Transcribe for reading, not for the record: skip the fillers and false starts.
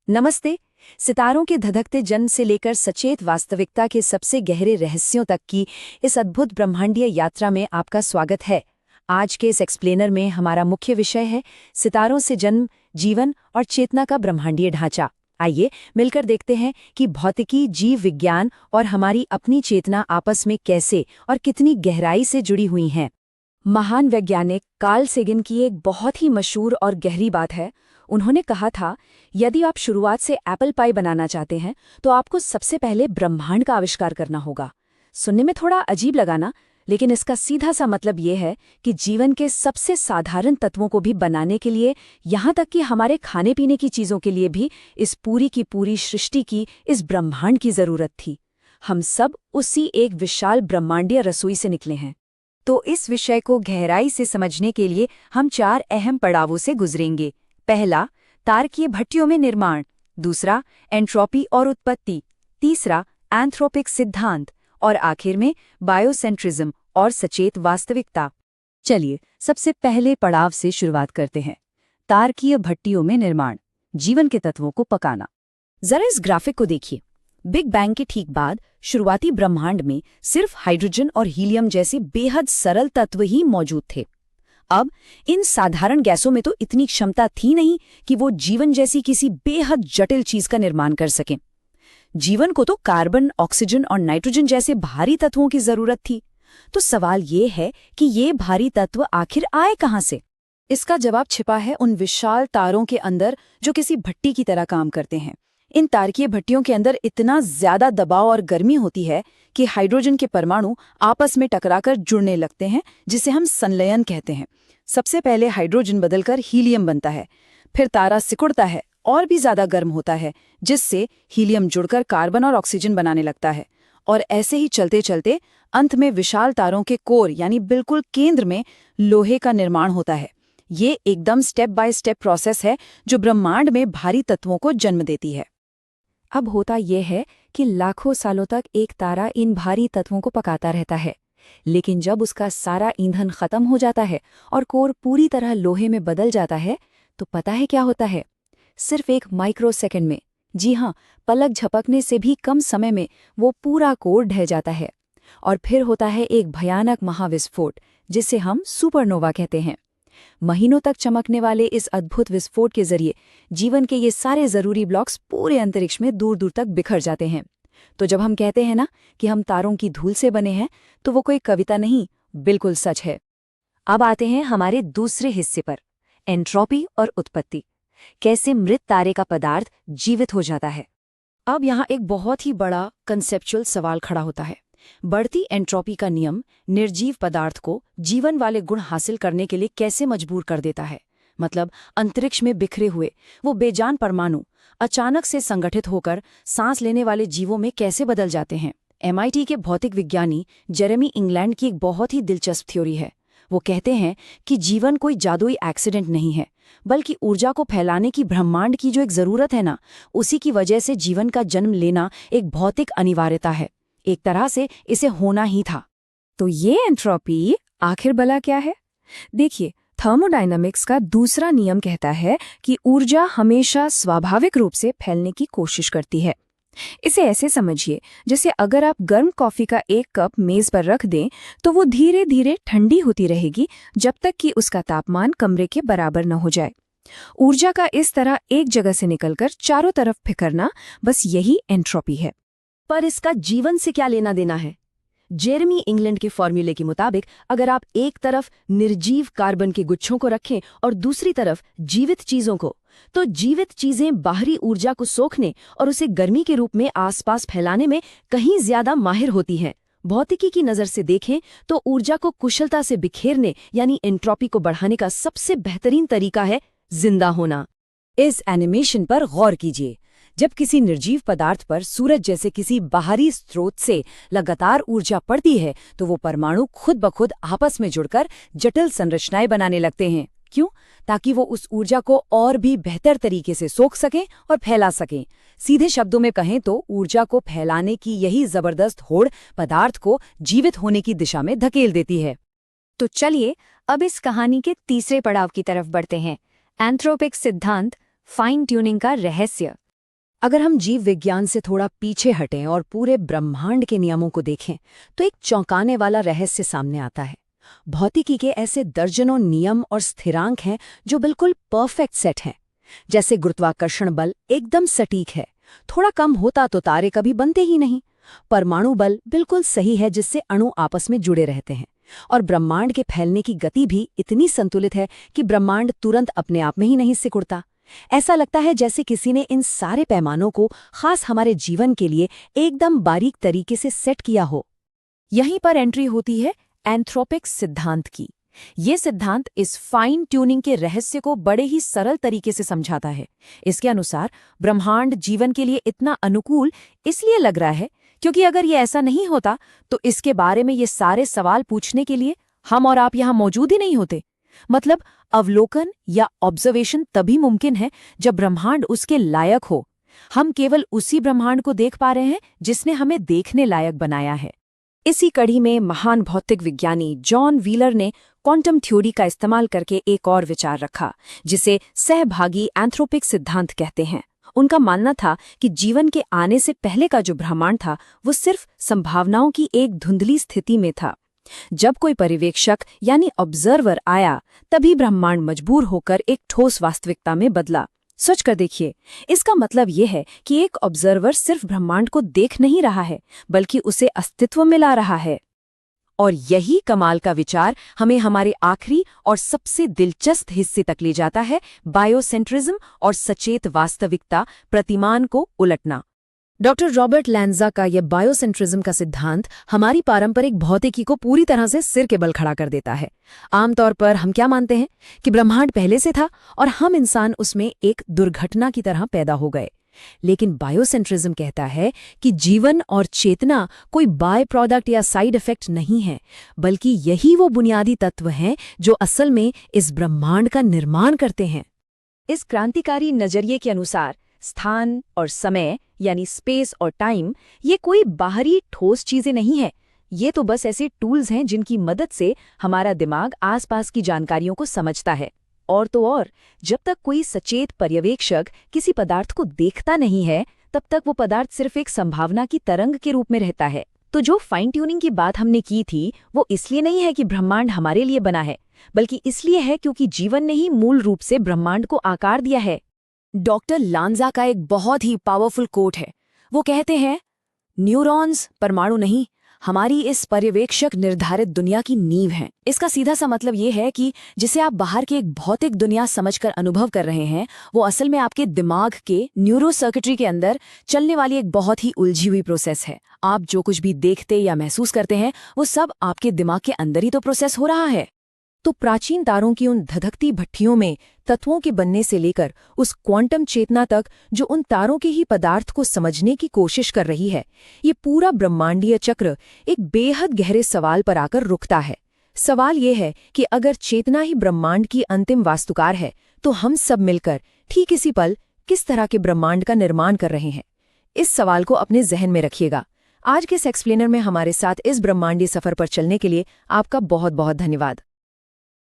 नमस्ते। सितारों के धधकते जन्म से लेकर सचेत वास्तविकता के सबसे गहरे रहस्यों तक की इस अद्भुत ब्रह्मांडीय यात्रा में आपका स्वागत है। आज के इस एक्सप्लेनर में हमारा मुख्य विषय है सितारों से जन्म, जीवन और चेतना का ब्रह्मांडीय ढांचा। आइए मिलकर देखते हैं कि भौतिकी, जीव विज्ञान और हमारी अपनी चेतना आपस में कैसे और कितनी गहराई से जुड़ी हुई हैं। महान वैज्ञानिक कार्ल सेगन की एक बहुत ही मशहूर और गहरी बात है। उन्होंने कहा था, यदि आप शुरुआत से एप्पल पाई बनाना चाहते हैं तो आपको सबसे पहले ब्रह्मांड का आविष्कार करना होगा। सुनने में थोड़ा अजीब लगा ना, लेकिन इसका सीधा सा मतलब ये है कि जीवन के सबसे साधारण तत्वों को भी बनाने के लिए, यहाँ तक कि हमारे खाने पीने की चीज़ों के लिए भी इस पूरी की पूरी सृष्टि की, इस ब्रह्मांड की ज़रूरत थी। हम सब उसी एक विशाल ब्रह्मांडीय रसोई से निकले हैं। तो इस विषय को गहराई से समझने के लिए हम 4 अहम पड़ावों से गुजरेंगे। पहला, तारकीय भट्टियों में निर्माण। दूसरा, एंट्रोपी और उत्पत्ति। तीसरा, एंथ्रोपिक सिद्धांत। और आखिर में बायोसेंट्रिज्म और सचेत वास्तविकता। चलिए सबसे पहले पड़ाव से शुरुआत करते हैं। तारकीय भट्टियों में निर्माण, जीवन के तत्वों को पकाना। जरा इस ग्राफिक को देखिए। बिग बैंग के ठीक बाद शुरुआती ब्रह्मांड में सिर्फ हाइड्रोजन और हीलियम जैसे बेहद सरल तत्व ही मौजूद थे। अब इन साधारण गैसों में तो इतनी क्षमता थी नहीं कि वो जीवन जैसी किसी बेहद जटिल चीज का निर्माण कर सकें। जीवन को तो कार्बन, ऑक्सीजन और नाइट्रोजन जैसे भारी तत्वों की जरूरत थी। तो सवाल ये है कि ये भारी तत्व आखिर आए कहां से? इसका जवाब छिपा है उन विशाल तारों के अंदर जो किसी भट्टी की तरह काम करते हैं। इन तारकीय भट्टियों के अंदर इतना ज्यादा दबाव और गर्मी होती है कि हाइड्रोजन के परमाणु आपस में टकराकर जुड़ने लगते हैं, जिसे हम संलयन कहते हैं। सबसे पहले हाइड्रोजन बदलकर हीलियम बनता है, फिर तारा सिकुड़ता है और भी ज्यादा गर्म होता है, जिससे हीलियम जुड़कर कार्बन और ऑक्सीजन बनाने लगता है। और ऐसे ही चलते चलते अंत में विशाल तारों के कोर यानी बिल्कुल केंद्र में लोहे का निर्माण होता है। ये एकदम स्टेप बाय स्टेप प्रोसेस है जो ब्रह्मांड में भारी तत्वों को जन्म देती है। अब होता यह है कि लाखों सालों तक एक तारा इन भारी तत्वों को पकाता रहता है, लेकिन जब उसका सारा ईंधन खत्म हो जाता है और कोर पूरी तरह लोहे में बदल जाता है, तो पता है क्या होता है? सिर्फ एक माइक्रोसेकंड में, जी हाँ, पलक झपकने से भी कम समय में वो पूरा कोर ढह जाता है। और फिर होता है एक भयानक महाविस्फोट, जिसे हम सुपरनोवा कहते हैं। महीनों तक चमकने वाले इस अद्भुत विस्फोट के जरिए जीवन के ये सारे जरूरी ब्लॉक्स पूरे अंतरिक्ष में दूर दूर तक बिखर जाते हैं। तो जब हम कहते हैं ना कि हम तारों की धूल से बने हैं, तो वो कोई कविता नहीं, बिल्कुल सच है। अब आते हैं हमारे दूसरे हिस्से पर, एंट्रोपी और उत्पत्ति। कैसे मृत तारे का पदार्थ जीवित हो जाता है। अब यहाँ एक बहुत ही बड़ा कंसेप्चुअल सवाल खड़ा होता है। बढ़ती एंट्रोपी का नियम निर्जीव पदार्थ को जीवन वाले गुण हासिल करने के लिए कैसे मजबूर कर देता है? मतलब अंतरिक्ष में बिखरे हुए वो बेजान परमाणु अचानक से संगठित होकर सांस लेने वाले जीवों में कैसे बदल जाते हैं? MIT के भौतिक विज्ञानी जेरेमी इंग्लैंड की एक बहुत ही दिलचस्प थ्योरी है। वो कहते हैं कि जीवन कोई जादुई एक्सीडेंट नहीं है, बल्कि ऊर्जा को फैलाने की ब्रह्मांड की जो एक जरूरत है ना, उसी की वजह से जीवन का जन्म लेना एक भौतिक अनिवार्यता है। एक तरह से इसे होना ही था। तो ये एंट्रोपी आखिर भला क्या है? देखिए, थर्मोडायनामिक्स का दूसरा नियम कहता है कि ऊर्जा हमेशा स्वाभाविक रूप से फैलने की कोशिश करती है। इसे ऐसे समझिए, जैसे अगर आप गर्म कॉफी का एक कप मेज पर रख दें तो वो धीरे धीरे ठंडी होती रहेगी जब तक कि उसका तापमान कमरे के बराबर न हो जाए। ऊर्जा का इस तरह एक जगह से निकलकर चारों तरफ फिकरना, बस यही एंट्रोपी है। पर इसका जीवन से क्या लेना देना है? जेरेमी इंग्लैंड के फॉर्मूले के मुताबिक अगर आप एक तरफ निर्जीव कार्बन के गुच्छों को रखें और दूसरी तरफ जीवित चीजों को, तो जीवित चीजें बाहरी ऊर्जा को सोखने और उसे गर्मी के रूप में आसपास फैलाने में कहीं ज्यादा माहिर होती हैं। भौतिकी की नजर से देखें तो ऊर्जा को कुशलता से बिखेरने यानी एंट्रोपी को बढ़ाने का सबसे बेहतरीन तरीका है जिंदा होना। इस एनिमेशन पर गौर कीजिए। जब किसी निर्जीव पदार्थ पर सूरज जैसे किसी बाहरी स्रोत से लगातार ऊर्जा पड़ती है, तो वो परमाणु खुद ब खुद आपस में जुड़कर जटिल संरचनाएं बनाने लगते हैं। क्यों? ताकि वो उस ऊर्जा को और भी बेहतर तरीके से सोख सकें और फैला सकें। सीधे शब्दों में कहें तो ऊर्जा को फैलाने की यही जबरदस्त होड़ पदार्थ को जीवित होने की दिशा में धकेल देती है। तो चलिए अब इस कहानी के तीसरे पड़ाव की तरफ बढ़ते हैं, एंथ्रोपिक सिद्धांत, फाइन ट्यूनिंग का रहस्य। अगर हम जीव विज्ञान से थोड़ा पीछे हटें और पूरे ब्रह्मांड के नियमों को देखें तो एक चौंकाने वाला रहस्य सामने आता है। भौतिकी के ऐसे दर्जनों नियम और स्थिरांक हैं जो बिल्कुल परफेक्ट सेट हैं। जैसे गुरुत्वाकर्षण बल एकदम सटीक है, थोड़ा कम होता तो तारे कभी बनते ही नहीं। परमाणु बल बिल्कुल सही है, जिससे अणु आपस में जुड़े रहते हैं। और ब्रह्मांड के फैलने की गति भी इतनी संतुलित है कि ब्रह्मांड तुरंत अपने आप में ही नहीं सिकुड़ता। ऐसा लगता है जैसे किसी ने इन सारे पैमानों को खास हमारे जीवन के लिए एकदम बारीक तरीके से सेट किया हो। यहीं पर एंट्री होती है एंथ्रोपिक सिद्धांत की। ये सिद्धांत इस फाइन ट्यूनिंग के रहस्य को बड़े ही सरल तरीके से समझाता है। इसके अनुसार ब्रह्मांड जीवन के लिए इतना अनुकूल इसलिए लग रहा है क्योंकि अगर ये ऐसा नहीं होता तो इसके बारे में ये सारे सवाल पूछने के लिए हम और आप यहाँ मौजूद ही नहीं होते। मतलब अवलोकन या ऑब्जर्वेशन तभी मुमकिन है जब ब्रह्मांड उसके लायक हो। हम केवल उसी ब्रह्मांड को देख पा रहे हैं जिसने हमें देखने लायक बनाया है। इसी कड़ी में महान भौतिक विज्ञानी जॉन व्हीलर ने क्वांटम थ्योरी का इस्तेमाल करके एक और विचार रखा, जिसे सहभागी एंथ्रोपिक सिद्धांत कहते हैं। उनका मानना था कि जीवन के आने से पहले का जो ब्रह्मांड था वो सिर्फ संभावनाओं की एक धुंधली स्थिति में था। जब कोई पर्यवेक्षक यानी ऑब्जर्वर आया तभी ब्रह्मांड मजबूर होकर एक ठोस वास्तविकता में बदला। सोच कर देखिए, इसका मतलब ये है कि एक ऑब्जर्वर सिर्फ ब्रह्मांड को देख नहीं रहा है बल्कि उसे अस्तित्व में ला रहा है। और यही कमाल का विचार हमें हमारे आखिरी और सबसे दिलचस्प हिस्से तक ले जाता है, बायोसेंट्रिज्म और सचेत वास्तविकता प्रतिमान को उलटना। डॉक्टर रॉबर्ट लैंजा का यह बायोसेंट्रिज्म का सिद्धांत हमारी पारंपरिक भौतिकी को पूरी तरह से सिर के बल खड़ा कर देता है। आमतौर पर हम क्या मानते हैं कि ब्रह्मांड पहले से था और हम इंसान उसमें एक दुर्घटना की तरह पैदा हो गए। लेकिन बायोसेंट्रिज्म कहता है कि जीवन और चेतना कोई बाय प्रोडक्ट या साइड इफेक्ट नहीं है, बल्कि यही वो बुनियादी तत्व हैं जो असल में इस ब्रह्मांड का निर्माण करते हैं। इस क्रांतिकारी नजरिए के अनुसार स्थान और समय यानी स्पेस और टाइम ये कोई बाहरी ठोस चीजें नहीं है। ये तो बस ऐसे टूल्स हैं जिनकी मदद से हमारा दिमाग आसपास की जानकारियों को समझता है। और तो और, जब तक कोई सचेत पर्यवेक्षक किसी पदार्थ को देखता नहीं है तब तक वो पदार्थ सिर्फ एक संभावना की तरंग के रूप में रहता है। तो जो फाइन ट्यूनिंग की बात हमने की थी वो इसलिए नहीं है कि ब्रह्मांड हमारे लिए बना है, बल्कि इसलिए है क्योंकि जीवन ने ही मूल रूप से ब्रह्मांड को आकार दिया है। डॉक्टर लांजा का एक बहुत ही पावरफुल कोट है। वो कहते हैं, न्यूरॉन्स परमाणु नहीं, हमारी इस पर्यवेक्षक निर्धारित दुनिया की नींव हैं। इसका सीधा सा मतलब ये है कि जिसे आप बाहर की एक भौतिक दुनिया समझकर अनुभव कर रहे हैं वो असल में आपके दिमाग के न्यूरो सर्किटरी के अंदर चलने वाली एक बहुत ही उलझी हुई प्रोसेस है। आप जो कुछ भी देखते या महसूस करते हैं वो सब आपके दिमाग के अंदर ही तो प्रोसेस हो रहा है। तो प्राचीन तारों की उन धधकती भट्ठियों में तत्वों के बनने से लेकर उस क्वांटम चेतना तक जो उन तारों के ही पदार्थ को समझने की कोशिश कर रही है, ये पूरा ब्रह्मांडीय चक्र एक बेहद गहरे सवाल पर आकर रुकता है। सवाल ये है कि अगर चेतना ही ब्रह्मांड की अंतिम वास्तुकार है तो हम सब मिलकर ठीक इसी पल किस तरह के ब्रह्मांड का निर्माण कर रहे हैं? इस सवाल को अपने जहन में रखिएगा। आज के इस एक्सप्लेनर में हमारे साथ इस ब्रह्मांडीय सफर पर चलने के लिए आपका बहुत बहुत धन्यवाद।